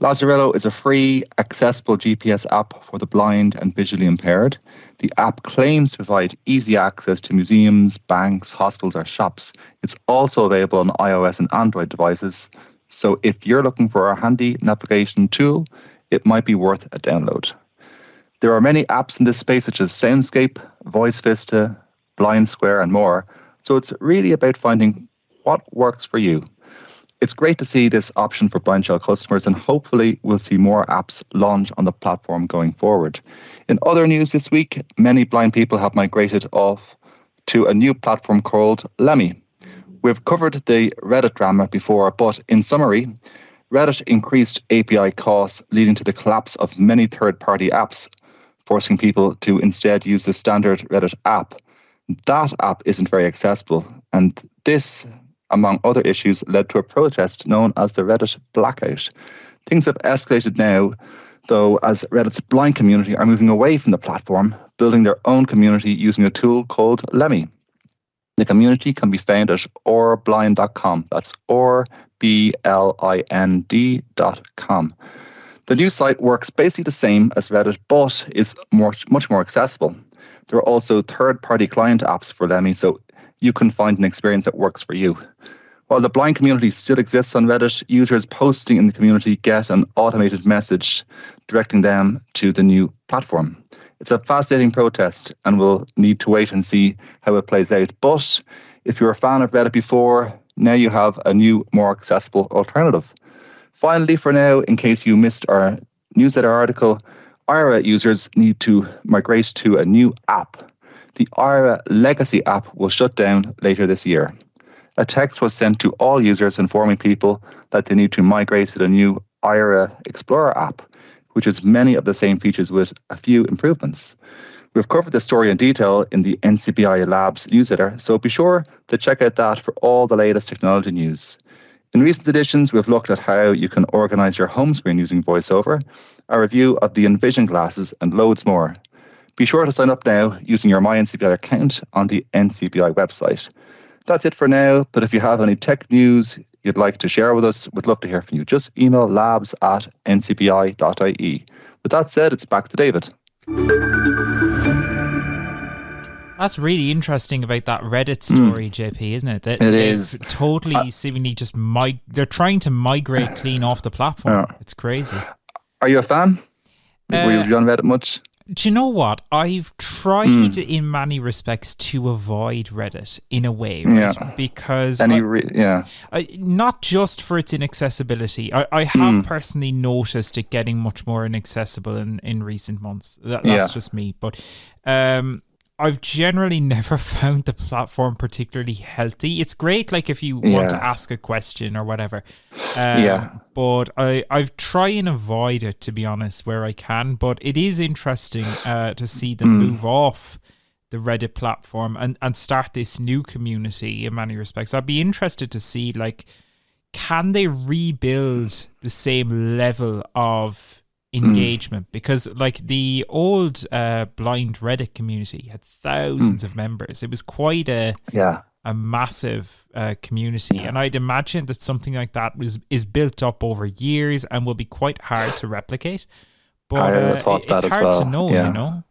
Lazarillo is a free, accessible GPS app for the blind and visually impaired. The app claims to provide easy access to museums, banks, hospitals or shops. It's also available on iOS and Android devices, so if you're looking for a handy navigation tool, it might be worth a download. There are many apps in this space such as Soundscape, Voice Vista, Blind Square and more, so it's really about finding what works for you. It's great to see this option for Blind Shell customers, and hopefully we'll see more apps launch on the platform going forward. In other news this week, many blind people have migrated off to a new platform called Lemmy. We've covered the Reddit drama before, but in summary, Reddit increased API costs, leading to the collapse of many third-party apps, forcing people to instead use the standard Reddit app. That app isn't very accessible, and this, among other issues, led to a protest known as the Reddit blackout. Things have escalated now, though, as Reddit's blind community are moving away from the platform, building their own community using a tool called Lemmy. The community can be found at orblind.com. That's orblind.com. The new site works basically the same as Reddit, but is much more accessible. There are also third-party client apps for Lemmy, so you can find an experience that works for you. While the blind community still exists on Reddit, users posting in the community get an automated message directing them to the new platform. It's a fascinating protest, and we'll need to wait and see how it plays out. But if you're a fan of Reddit before, now you have a new, more accessible alternative. Finally, for now, in case you missed our newsletter article, Aira users need to migrate to a new app. The Aira legacy app will shut down later this year. A text was sent to all users informing people that they need to migrate to the new Aira Explorer app, which has many of the same features with a few improvements. We've covered the story in detail in the NCBI Labs newsletter, so be sure to check out that for all the latest technology news. In recent editions, we've looked at how you can organize your home screen using VoiceOver, a review of the Envision glasses, and loads more. Be sure to sign up now using your MyNCBI account on the NCBI website. That's it for now, but if you have any tech news you'd like to share with us, we'd love to hear from you. Just email labs@ncbi.ie. With that said, it's back to David. That's really interesting about that Reddit story, JP, isn't it? It is. Totally seemingly just they're trying to migrate clean off the platform. It's crazy. Are you a fan? Were you on Reddit much? Do you know what? I've tried in many respects to avoid Reddit in a way, right? Yeah. Because not just for its inaccessibility. I have personally noticed it getting much more inaccessible in recent months. That's just me. But I've generally never found the platform particularly healthy. It's great, like if you want to ask a question or whatever. But I've tried and avoid it, to be honest, where I can. But it is interesting to see them move off the Reddit platform and start this new community in many respects. I'd be interested to see, like, can they rebuild the same level of engagement? Because like the old blind Reddit community had thousands of members. It was quite a massive community, and I'd imagine that something like that is built up over years and will be quite hard to replicate. But I thought that it's as hard well. to know, you know.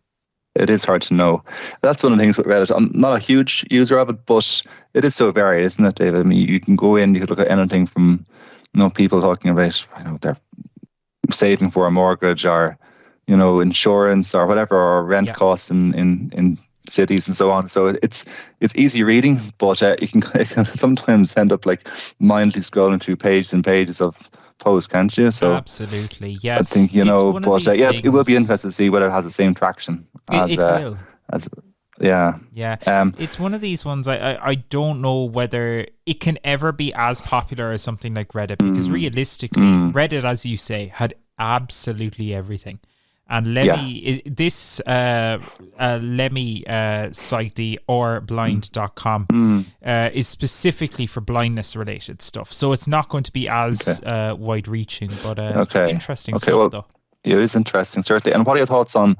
It is hard to know. That's one of the things with Reddit. I'm not a huge user of it, but it is so varied, isn't it, David? I mean, you can go in, you can look at anything from, people talking about, their saving for a mortgage, or insurance, or whatever, or rent costs in cities and so on. So it's easy reading, but it can sometimes end up like mindlessly scrolling through pages and pages of posts, can't you? So absolutely, yeah. I think it will be interesting to see whether it has the same traction as Yeah. It's one of these ones. I don't know whether it can ever be as popular as something like Reddit, because realistically, Reddit, as you say, had absolutely everything. And this Lemmy site, the orblind.com, is specifically for blindness related stuff. So it's not going to be as wide reaching, but interesting stuff though. It is interesting, certainly. And what are your thoughts on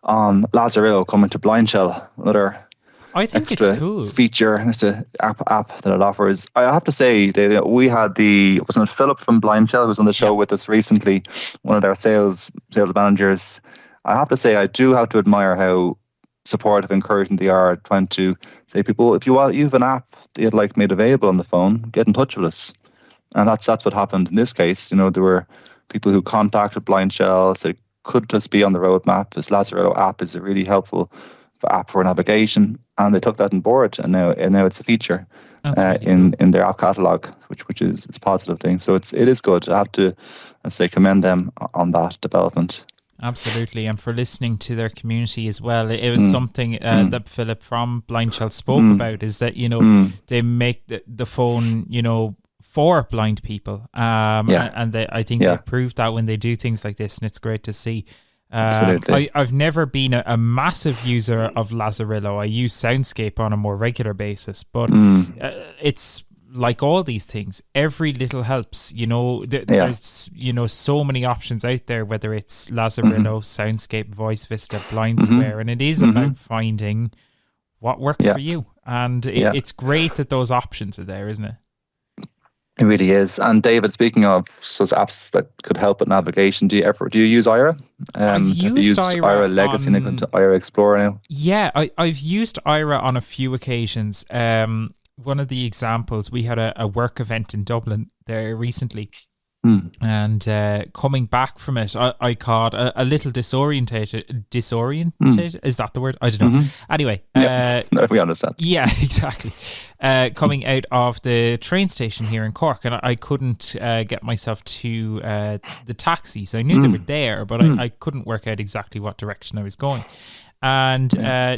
Lazarillo coming to Blindshell? Another I think extra it's cool feature, it's an app that it offers. I have to say, we had wasn't it Philip from Blindshell who was on the show with us recently, one of our sales managers. I have to say, I do have to admire how supportive, encouraging they are, trying to say, people, if you have an app that you'd like made available on the phone, get in touch with us. And that's what happened in this case. There were people who contacted Blindshell, said it could just be on the roadmap. This Lazarillo app is a really helpful app for navigation, and they took that on board, and now it's a feature in their app catalog, which is a positive thing. So it is good. I have to, commend them on that development. Absolutely, and for listening to their community as well. It was something that Philip from Blindshell spoke about, is that they make the phone for blind people, and I think they prove that when they do things like this, and it's great to see. I've never been a massive user of Lazarillo. I use Soundscape on a more regular basis, but it's like all these things, every little helps. There's so many options out there, whether it's Lazarillo, Soundscape, Voice Vista, Blind Square, and it is about finding what works for you. And it's great that those options are there, isn't it? It really is. And David, speaking of those apps that could help with navigation, do you use Ira? Have you used Ira Legacy and into Ira Explorer now? Yeah, I've used Ira on a few occasions. One of the examples, we had a work event in Dublin there recently. And coming back from it, I caught a little disorientated. Is that the word? I don't know. Anyway, we understand. Yeah, exactly. Coming out of the train station here in Cork, and I couldn't get myself to the taxis. I knew they were there, but I couldn't work out exactly what direction I was going. And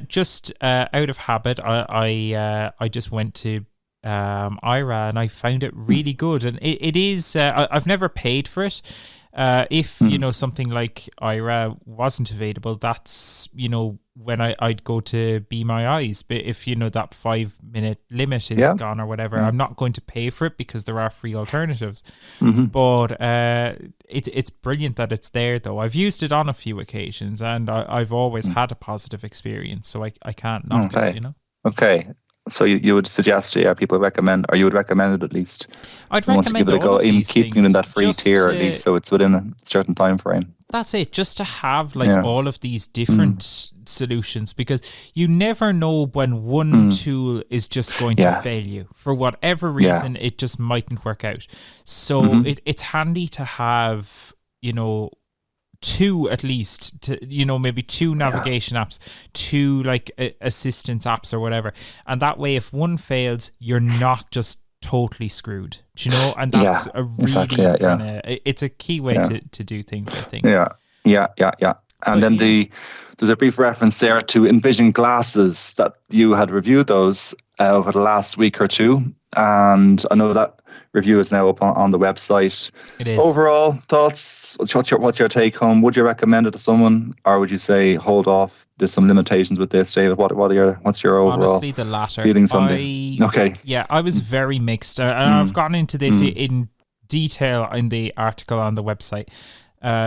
just out of habit, I just went to Ira, and I found it really good. And it is I've never paid for it. If something like Ira wasn't available, that's when I'd go to Be My Eyes. But if that 5-minute limit is gone or whatever, I'm not going to pay for it because there are free alternatives. But it's brilliant that it's there, though. I've used it on a few occasions, and I've always had a positive experience, so I can't knock it. Okay. So you would suggest, people recommend, or you would recommend it at least? I'd recommend give it a go, even keeping it in that free tier at least, so it's within a certain time frame. That's it, just to have all of these different solutions, because you never know when one tool is just going to fail you. For whatever reason, it just mightn't work out. So it's handy to have, two at least, maybe two navigation apps, two assistance apps or whatever, and that way if one fails, you're not just totally screwed, and that's a really it's a key way to do things, I think. And then there's a brief reference there to Envision glasses, that you had reviewed those over the last week or two, and I know that review is now up on the website. It is. Overall thoughts, what's your take home? Would you recommend it to someone, or would you say hold off, there's some limitations with this, David? What's your overall honestly the latter feelings on this? Okay. Yeah, I was very mixed, and I've gone into this in detail in the article on the website.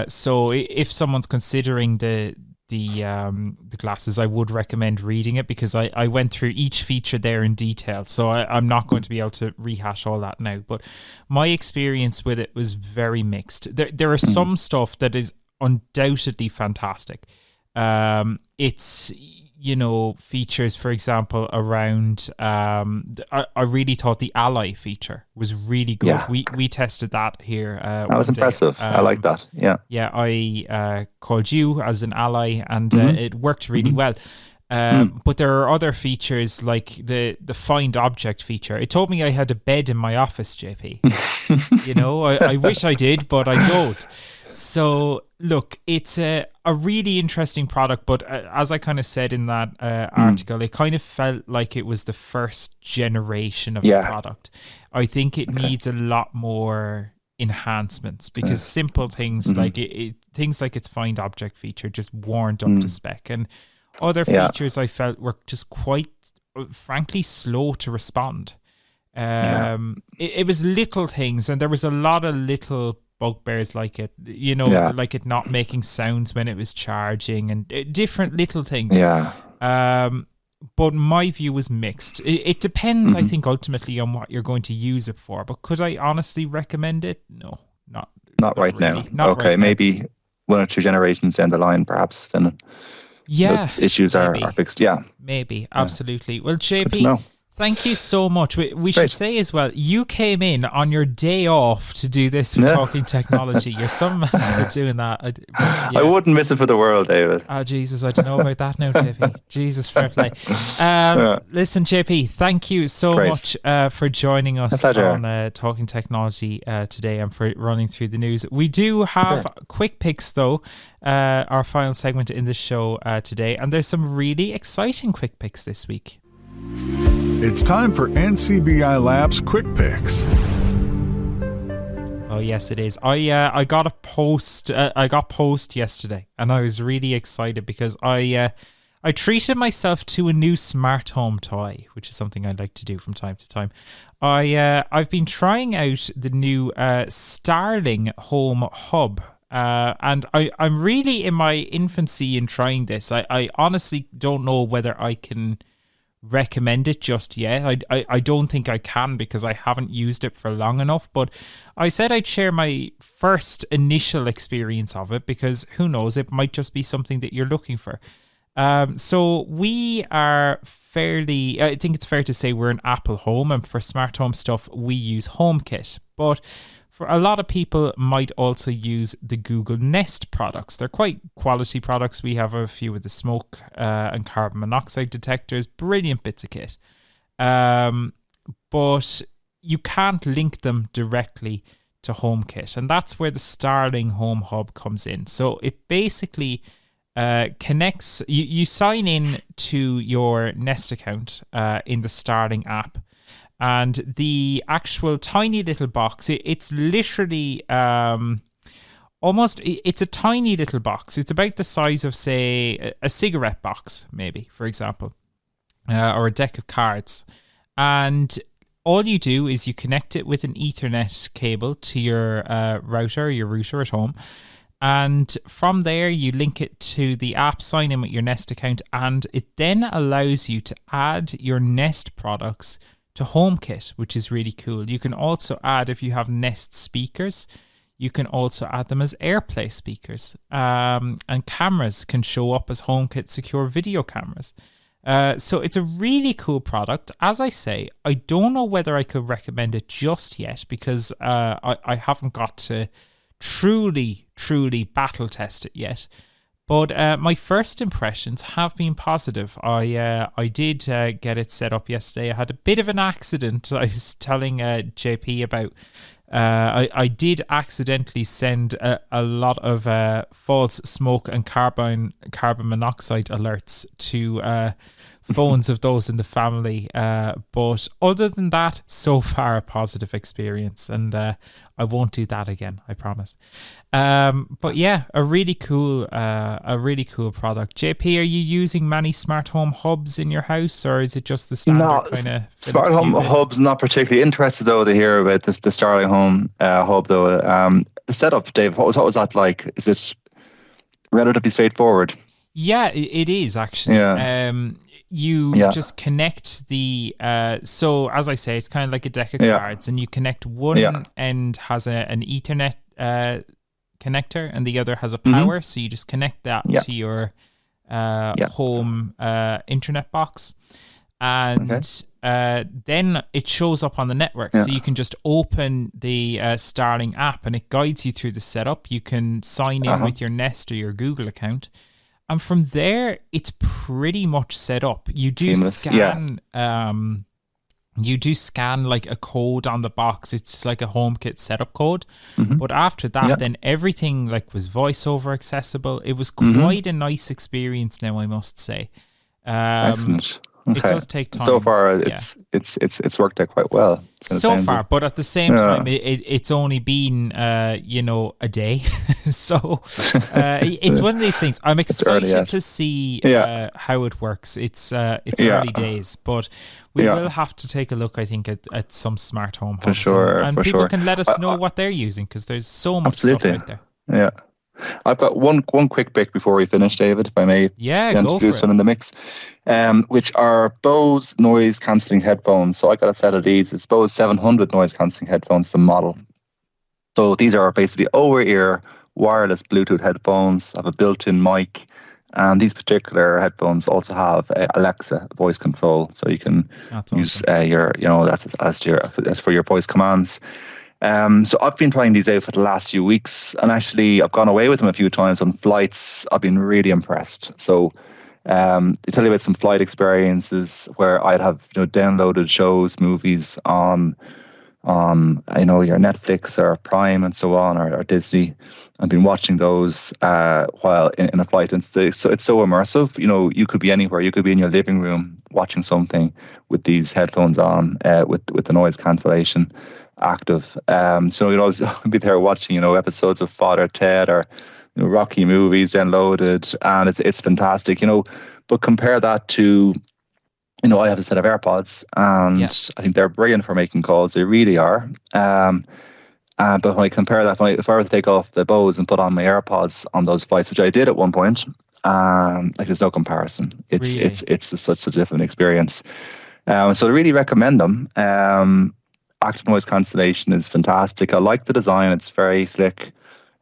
So if someone's considering the glasses, I would recommend reading it, because I went through each feature there in detail, so I'm not going to be able to rehash all that now. But my experience with it was very mixed. There are some stuff that is undoubtedly fantastic. It's features, for example, around I really thought the Ally feature was really good. We tested that here. That was impressive. I like that. I called you as an ally, and it worked really well. But there are other features like the find object feature. It told me I had a bed in my office, JP. I wish I did, but I don't. So, look, it's a really interesting product, but as I kind of said in that article, it kind of felt like it was the first generation of the product. I think it needs a lot more enhancements because simple things like things like its find object feature just weren't up to spec, and other features I felt were just quite, frankly, slow to respond. It was little things, and there was a lot of little bugbears like it, like it not making sounds when it was charging, and different little things. But my view was mixed. It depends, I think, ultimately on what you're going to use it for. But could I honestly recommend it? No, not right really. Now. Not right maybe 1 or 2 generations down the line, perhaps. Then those issues are fixed. Yeah, maybe, absolutely. Well, JP, thank you so much. We should say as well, you came in on your day off to do this for Talking Technology. You're some man for doing that. I wouldn't miss it for the world, David. Oh, Jesus, I don't know about that now, JP. Jesus, fair play. Listen, JP, thank you so much for joining us on Talking Technology today and for running through the news. We do have quick picks, though, our final segment in the show today, and there's some really exciting quick picks this week. It's time for NCBI Labs Quick Picks. Oh yes, it is. I got a post. I got post yesterday, and I was really excited because I treated myself to a new smart home toy, which is something I like to do from time to time. I've been trying out the new Starling Home Hub. And I'm really in my infancy in trying this. I honestly don't know whether I can recommend it just yet. I don't think I can because I haven't used it for long enough, but I said I'd share my first initial experience of it because who knows, it might just be something that you're looking for. So we are fairly, I think it's fair to say we're an Apple home, and for smart home stuff we use HomeKit, but for a lot of people might also use the Google Nest products. They're quite quality products. We have a few of the smoke and carbon monoxide detectors, brilliant bits of kit. But you can't link them directly to HomeKit, and that's where the Starling Home Hub comes in. So it basically connects, you sign in to your Nest account in the Starling app, and the actual tiny little box, it's literally it's a tiny little box. It's about the size of, say, a cigarette box, maybe, for example, or a deck of cards. And all you do is you connect it with an Ethernet cable to your router at home. And from there, you link it to the app, sign in with your Nest account, and it then allows you to add your Nest products to HomeKit, which is really cool. You can also add, if you have Nest speakers, you can also add them as AirPlay speakers. And cameras can show up as HomeKit secure video cameras. So it's a really cool product. As I say, I don't know whether I could recommend it just yet because I haven't got to truly battle test it yet. But my first impressions have been positive. I did get it set up yesterday. I had a bit of an accident. I was telling JP about. I did accidentally send a lot of false smoke and carbon monoxide alerts to phones of those in the family. But other than that, so far a positive experience, and I won't do that again, I promise. But yeah, a really cool product. JP, are you using many smart home hubs in your house, or is it just the standard kind of smart home hubs? Not particularly interested though to hear about this, the Starling Home Hub though. The setup, Dave, what was that like? Is it relatively straightforward? Yeah, it is actually. Yeah. You just connect the so as I say, it's kind of like a deck of cards, and you connect one end has an Ethernet connector and the other has a power, so you just connect that to your home internet box, and then it shows up on the network, so you can just open the Starling app and it guides you through the setup. You can sign in with your Nest or your Google account, and from there, it's pretty much set up. You do scan you do scan like a code on the box. It's like a HomeKit setup code. But after that, then everything like was voiceover accessible. It was quite a nice experience now, I must say. Excellent. Okay. It does take time. So far, it's worked out quite well. So far, but at the same time, it's only been a day, so it's one of these things. I'm excited to see how it works. It's early days, but we will have to take a look, I think, at some smart home hubs. For sure, and people can let us know what they're using, because there's so much stuff out there. Yeah. I've got one quick bit before we finish, David, if I may. Yeah, go for it. One in the mix, which are Bose noise cancelling headphones. So I got a set of these. It's Bose 700 noise cancelling headphones, the model. So these are basically over-ear wireless Bluetooth headphones, have a built-in mic, and these particular headphones also have Alexa voice control, so you can use that's for your voice commands. So I've been trying these out for the last few weeks, and actually I've gone away with them a few times on flights. I've been really impressed. So to tell you about some flight experiences where I'd have downloaded shows, movies on your Netflix or Prime and so on, or Disney. I've been watching those while in a flight, and it's so immersive. You could be anywhere. You could be in your living room watching something with these headphones on, with the noise cancellation active. So I'll be there watching episodes of Father Ted or Rocky movies downloaded, and it's fantastic. But compare that to I have a set of AirPods, and I think they're brilliant for making calls. They really are. But when I compare that, if I were to take off the Bose and put on my AirPods on those flights, which I did at one point, there's no comparison. It's such a different experience. So I really recommend them. Active noise cancellation is fantastic. I like the design. It's very slick.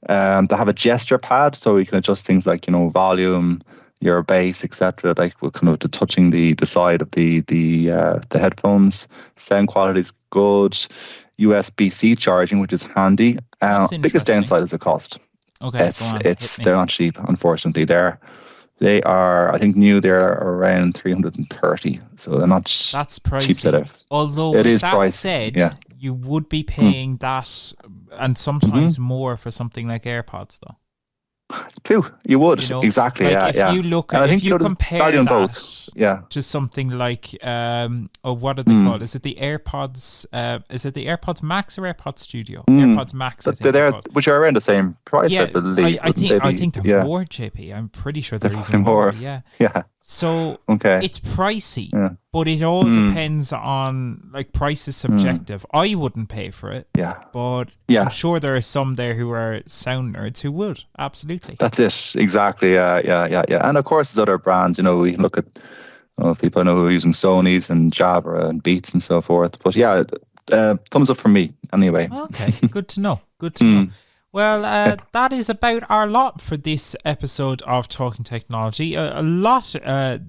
They have a gesture pad, so you can adjust things like volume, your bass, etc. Like kind of touching the side of the headphones. Sound quality is good. USB-C charging, which is handy. Biggest downside is the cost. Okay, they're not cheap, unfortunately. They are, I think, they're around 330, so they're not. That's pricey. Cheap set of. Although it is that pricey. said, you would be paying that and sometimes more for something like AirPods, though. True, you would exactly. If you look at, if you compare that both, to something like, what are they called? Is it the AirPods? Is it the AirPods Max or AirPods Studio? AirPods Max, I think they're which are around the same price, I believe. I think they're more, JP. I'm pretty sure they're even more. Yeah. So it's pricey, but it all depends on, like, price is subjective. I wouldn't pay for it, but I'm sure there are some there who are sound nerds who would. Absolutely. That's it, exactly. Yeah. And of course, there's other brands. We can look at people I know who are using Sony's and Jabra and Beats and so forth. But thumbs up from me anyway. Okay, good to know. Good to know. Well, that is about our lot for this episode of Talking Technology. A lot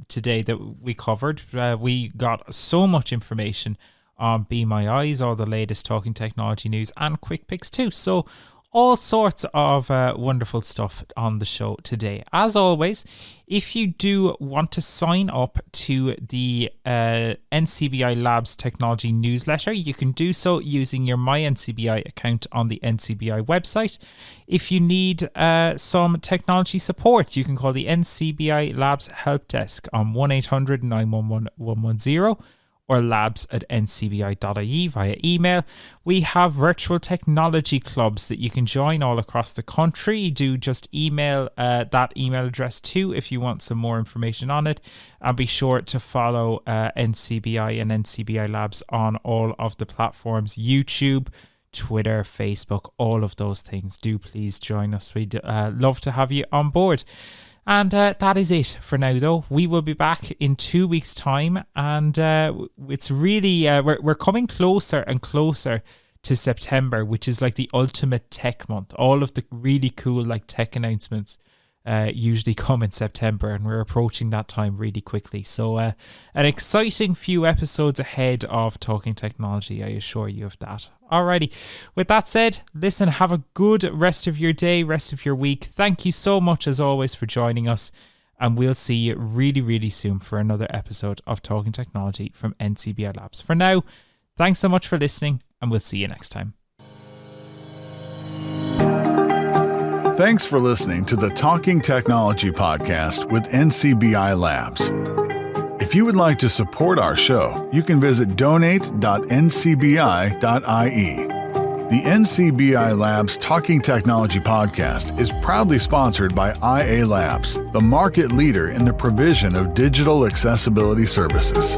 today that we covered. We got so much information on Be My Eyes, all the latest Talking Technology news, and quick picks too. So all sorts of wonderful stuff on the show today. As always, if you do want to sign up to the NCBI Labs Technology newsletter, you can do so using your My NCBI account on the NCBI website. If you need some technology support, you can call the NCBI Labs Help Desk on 1-800-911-110 or labs@ncbi.ie via email. We have virtual technology clubs that you can join all across the country. Do just email that email address too if you want some more information on it. And be sure to follow NCBI and NCBI Labs on all of the platforms: YouTube, Twitter, Facebook, all of those things. Do please join us. We'd love to have you on board. And that is it for now, though. We will be back in 2 weeks' time, and it's really we're coming closer and closer to September, which is like the ultimate tech month. All of the really cool tech announcements usually come in September, and we're approaching that time really quickly. So an exciting few episodes ahead of Talking Technology, I assure you of that. Alrighty, with that said, listen, have a good rest of your day, rest of your week. Thank you so much as always for joining us, And we'll see you really, really soon for another episode of Talking Technology from NCBI Labs. For now, thanks so much for listening, and we'll see you next time. Thanks for listening to the Talking Technology podcast with NCBI Labs. If you would like to support our show, you can visit donate.ncbi.ie. The NCBI Labs Talking Technology podcast is proudly sponsored by IA Labs, the market leader in the provision of digital accessibility services.